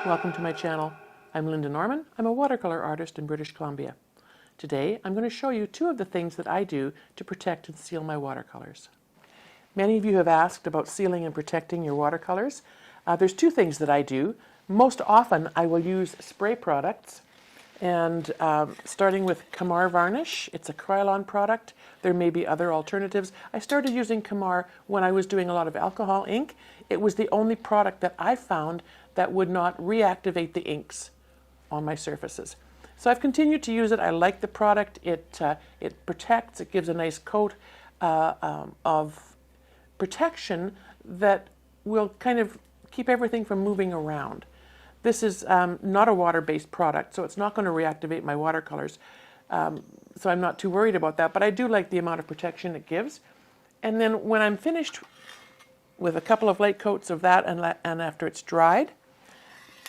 Welcome to my channel. I'm Lynda M. I'm a watercolor artist in British Columbia. Today I'm going to show you two of the things that I do to protect and seal my watercolors. Many of you have asked about sealing and protecting your watercolors. There's two things that I do. Most often I will use spray products, and starting with Kamar Varnish. It's a Krylon product. There may be other alternatives. I started using Kamar when I was doing a lot of alcohol ink. It was the only product that I found that would not reactivate the inks on my surfaces. So I've continued to use it. I like the product. It protects. It gives a nice coat of protection that will kind of keep everything from moving around. This is not a water-based product, so it's not going to reactivate my watercolors. So I'm not too worried about that, but I do like the amount of protection it gives. And then when I'm finished with a couple of light coats of that and after it's dried,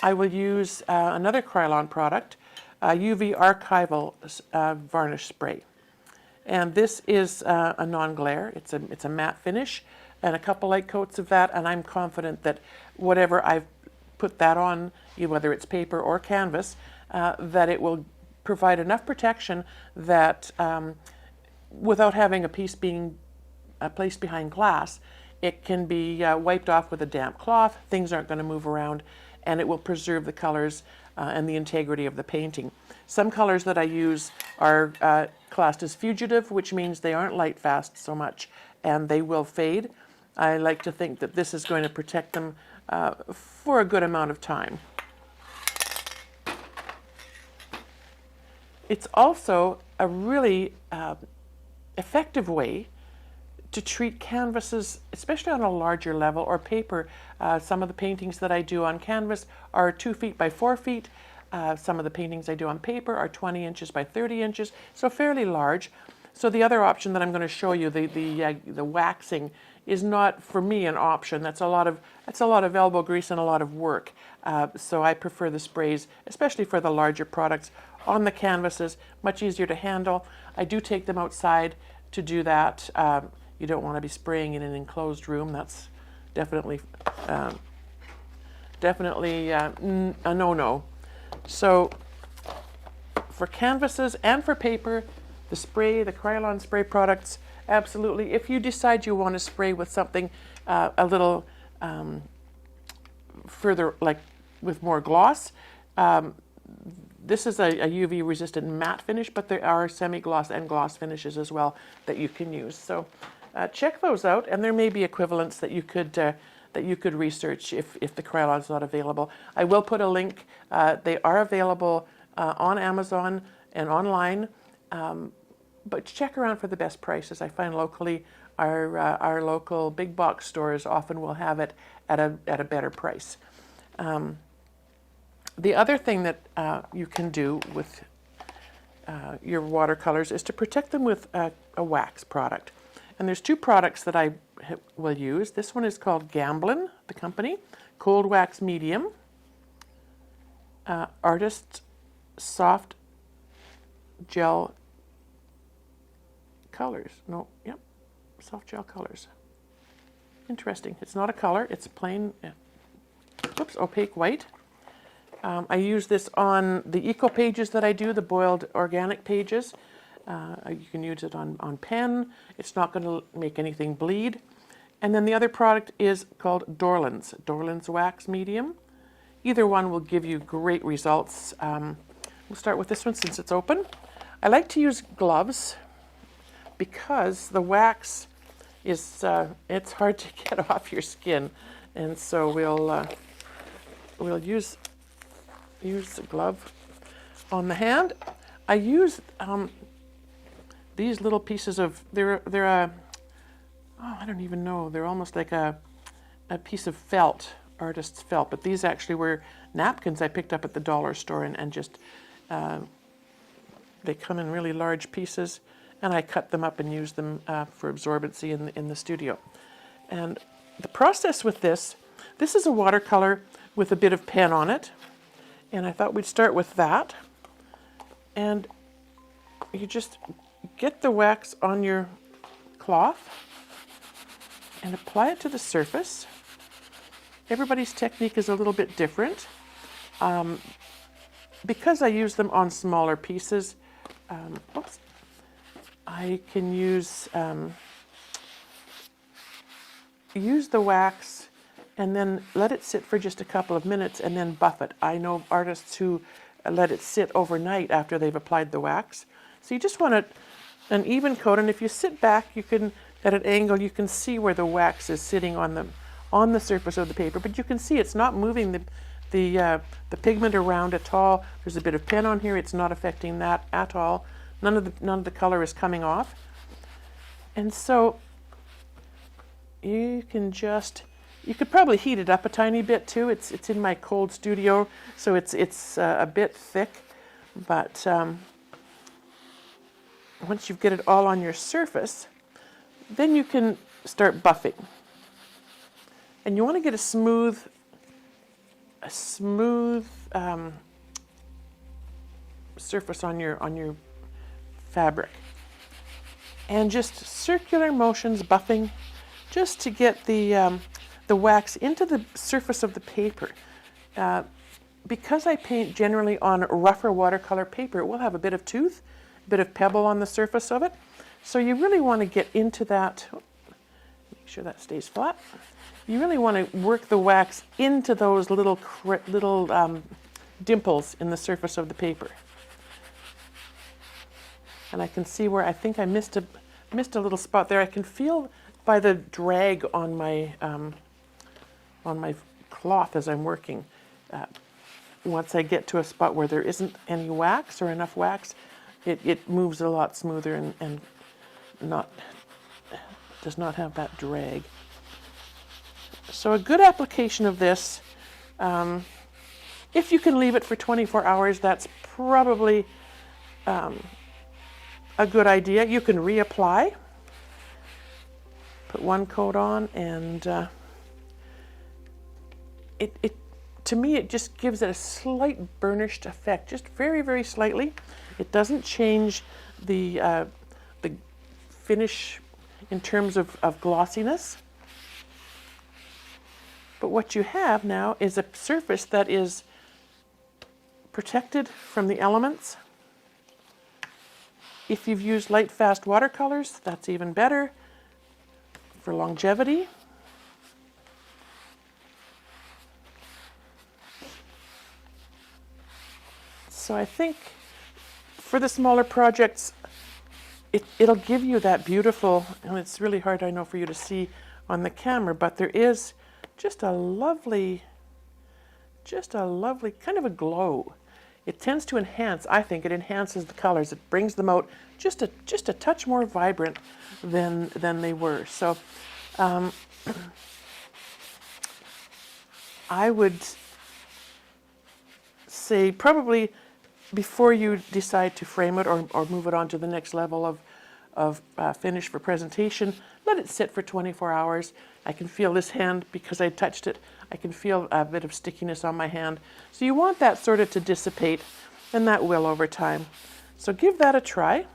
I will use another Krylon product, UV Archival varnish spray. And this is a non-glare. It's a matte finish, and a couple light coats of that, and I'm confident that whatever I've put that on, whether it's paper or canvas, that it will provide enough protection that without having a piece being placed behind glass, it can be wiped off with a damp cloth. Things aren't going to move around, and it will preserve the colors and the integrity of the painting. Some colors that I use are classed as fugitive, which means they aren't light fast so much, and they will fade. I like to think that this is going to protect them for a good amount of time. It's also a really effective way to treat canvases, especially on a larger level, or paper. Some of the paintings that I do on canvas are 2 feet by 4 feet. Some of the paintings I do on paper are 20 inches by 30 inches, so fairly large. So the other option that I'm going to show you, the waxing, is not for me an option. That's a lot of elbow grease and a lot of work. So I prefer the sprays, especially for the larger products on the canvases. Much easier to handle. I do take them outside to do that. You don't want to be spraying in an enclosed room. That's definitely a no-no. So for canvases and for paper, the Krylon spray products, absolutely. If you decide you want to spray with something a little further, like with more gloss, this is a UV resistant matte finish, but there are semi-gloss and gloss finishes as well that you can use. So check those out, and there may be equivalents that you could research if the Krylon's not available. I will put a link. They are available on Amazon and online. But check around for the best prices. I find locally, our local big box stores often will have it at a better price. The other thing that you can do with your watercolors is to protect them with a wax product. And there's two products that I will use. This one is called Gamblin, the company, Cold Wax Medium, Artist Soft Gel Colors. No, yep, soft gel colors. Interesting. It's not a color. It's plain, opaque white. I use this on the eco pages that I do, the boiled organic pages. You can use it on pen. It's not going to make anything bleed. And then the other product is called Dorland's Wax Medium. Either one will give you great results. We'll start with this one since it's open. I like to use gloves because the wax is, it's hard to get off your skin. And so we'll use the glove on the hand. I use these little pieces of, I don't even know, they're almost like a piece of felt, artist's felt, but these actually were napkins I picked up at the dollar store, and just, they come in really large pieces, and I cut them up and use them for absorbency in the studio. And the process with this is a watercolor with a bit of pen on it, and I thought we'd start with that. And you just get the wax on your cloth and apply it to the surface. Everybody's technique is a little bit different. Because I use them on smaller pieces, I can use the wax and then let it sit for just a couple of minutes and then buff it. I know artists who let it sit overnight after they've applied the wax. So you just want an even coat, and if you sit back, you can, at an angle, you can see where the wax is sitting on the surface of the paper, but you can see it's not moving the pigment around at all. There's a bit of pen on here, it's not affecting that at all. None of the color is coming off. And so you could probably heat it up a tiny bit too. It's in my cold studio, so it's a bit thick, but once you get it all on your surface, then you can start buffing. And you want to get a smooth surface on your fabric, and just circular motions, buffing, just to get the wax into the surface of the paper. Because I paint generally on rougher watercolor paper, it will have a bit of tooth, a bit of pebble on the surface of it. So you really want to get into that. Make sure that stays flat. You really want to work the wax into those little dimples in the surface of the paper. And I can see where I think I missed a little spot there. I can feel by the drag on my cloth as I'm working. Once I get to a spot where there isn't any wax or enough wax, it moves a lot smoother and does not have that drag. So a good application of this, if you can leave it for 24 hours, that's probably a good idea. You can reapply, put one coat on, and to me it just gives it a slight burnished effect, just very, very slightly. It doesn't change the finish in terms of glossiness. But what you have now is a surface that is protected from the elements. If you've used light, fast watercolors, that's even better for longevity. So I think for the smaller projects, it'll give you that beautiful, and it's really hard, I know, for you to see on the camera, but there is just a lovely kind of a glow. It tends to enhance, I think it enhances the colors. It brings them out just a touch more vibrant than they were. So I would say probably before you decide to frame it or move it on to the next level of finish for presentation, let it sit for 24 hours. I can feel this hand, because I touched it, I can feel a bit of stickiness on my hand. So you want that sort of to dissipate, and that will over time. So give that a try.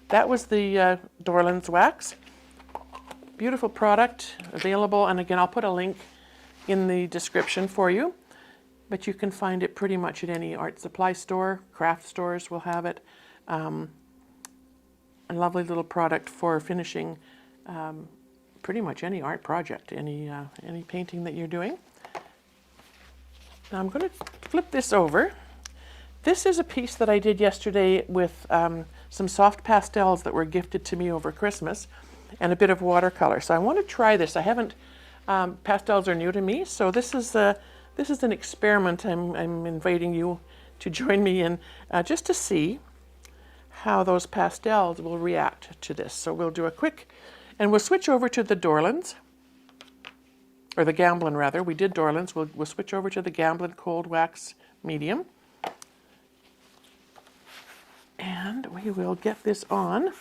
That was the Dorland's wax. Beautiful product, available, and again, I'll put a link in the description for you. But you can find it pretty much at any art supply store. Craft stores will have it. A lovely little product for finishing pretty much any art project, any painting that you're doing. Now I'm going to flip this over. This is a piece that I did yesterday with some soft pastels that were gifted to me over Christmas, and a bit of watercolor. So I want to try this. I haven't. Pastels are new to me, so this is an experiment I'm inviting you to join me in, just to see how those pastels will react to this. So we'll do a quick, and we'll switch over to the Dorlands, or the Gamblin rather. We did Dorlands. We'll switch over to the Gamblin Cold Wax Medium. And we will get this on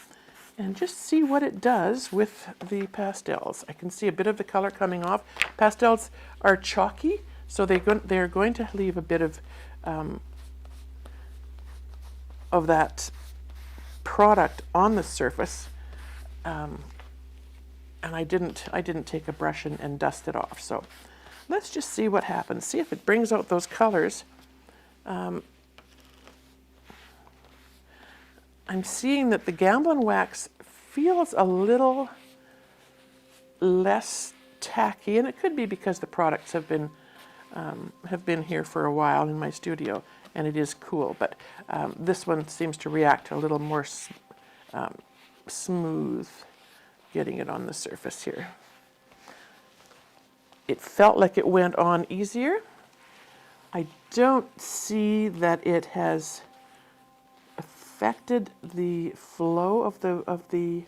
and just see what it does with the pastels. I can see a bit of the color coming off. Pastels are chalky, so they're going to leave a bit of that product on the surface. And I didn't take a brush and dust it off. So let's just see what happens. See if it brings out those colors I'm seeing that the Gamblin wax feels a little less tacky, and it could be because the products have been here for a while in my studio, and it is cool. But this one seems to react a little more smooth, getting it on the surface here. It felt like it went on easier. I don't see that it has affected the flow of the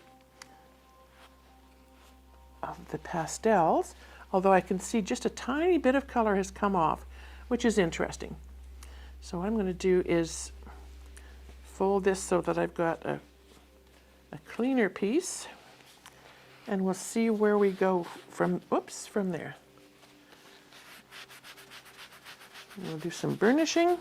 pastels, although I can see just a tiny bit of color has come off, which is interesting. So what I'm going to do is fold this so that I've got a cleaner piece, and we'll see where we go from there. We'll do some burnishing.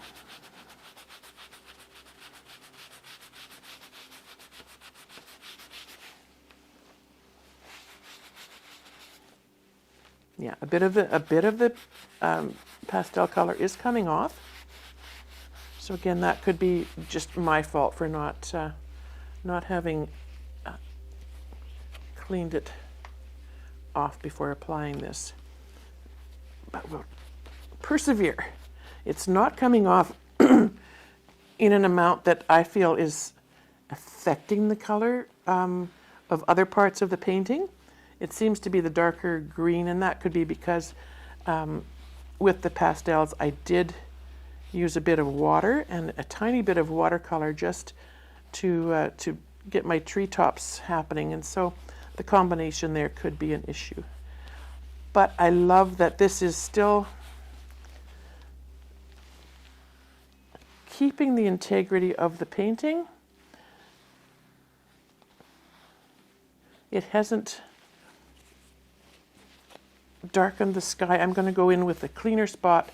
Yeah, a bit of the pastel color is coming off. So again, that could be just my fault for not having cleaned it off before applying this. But we'll persevere. It's not coming off in an amount that I feel is affecting the color of other parts of the painting. It seems to be the darker green, and that could be because with the pastels I did use a bit of water and a tiny bit of watercolor just to get my treetops happening, and so the combination there could be an issue. But I love that this is still keeping the integrity of the painting. It hasn't darkened the sky. I'm going to go in with a cleaner spot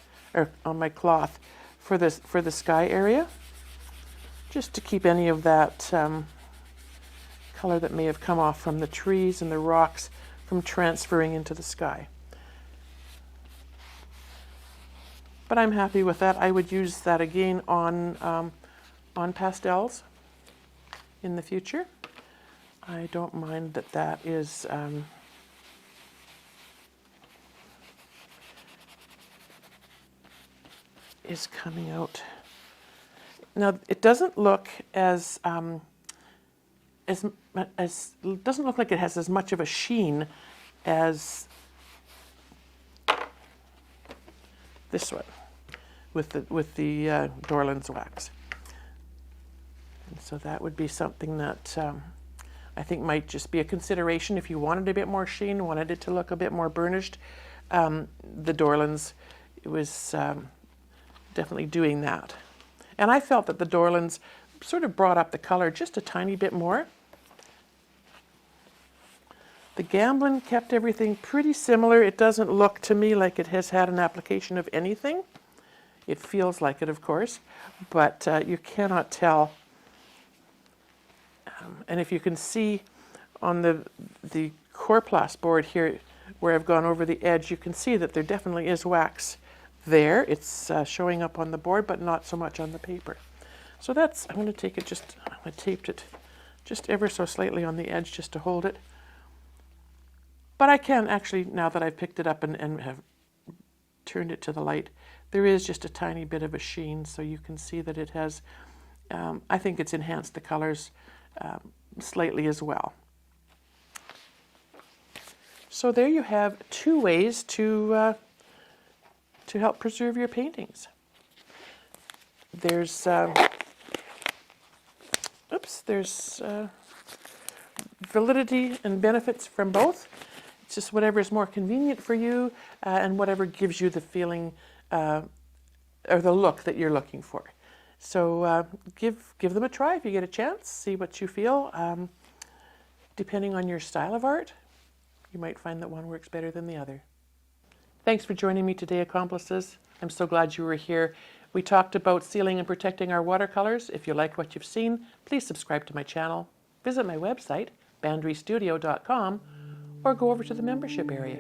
on my cloth for the sky area, just to keep any of that color that may have come off from the trees and the rocks from transferring into the sky. But I'm happy with that. I would use that again on pastels in the future. I don't mind that is coming out. Now it doesn't look as doesn't look like it has as much of a sheen as this one with the Dorland's wax. And so that would be something that I think might just be a consideration if you wanted a bit more sheen, wanted it to look a bit more burnished. The Dorland's, it was definitely doing that. And I felt that the Dorland's sort of brought up the color just a tiny bit more. The Gamblin kept everything pretty similar. It doesn't look to me like it has had an application of anything. It feels like it, of course, but you cannot tell. And if you can see on the Corplast board here, where I've gone over the edge, you can see that there definitely is wax there. It's showing up on the board, but not so much on the paper. So that's, I'm going to take it I taped it just ever so slightly on the edge just to hold it. But I can actually, now that I've picked it up and have turned it to the light, there is just a tiny bit of a sheen, so you can see that it has, I think it's enhanced the colors slightly as well. So there you have two ways to help preserve your paintings. There's validity and benefits from both. It's just whatever is more convenient for you and whatever gives you the feeling or the look that you're looking for. So give them a try if you get a chance. See what you feel. Depending on your style of art, you might find that one works better than the other. Thanks for joining me today, accomplices. I'm so glad you were here. We talked about sealing and protecting our watercolors. If you like what you've seen, please subscribe to my channel, visit my website, boundarystudio.com, or go over to the membership area.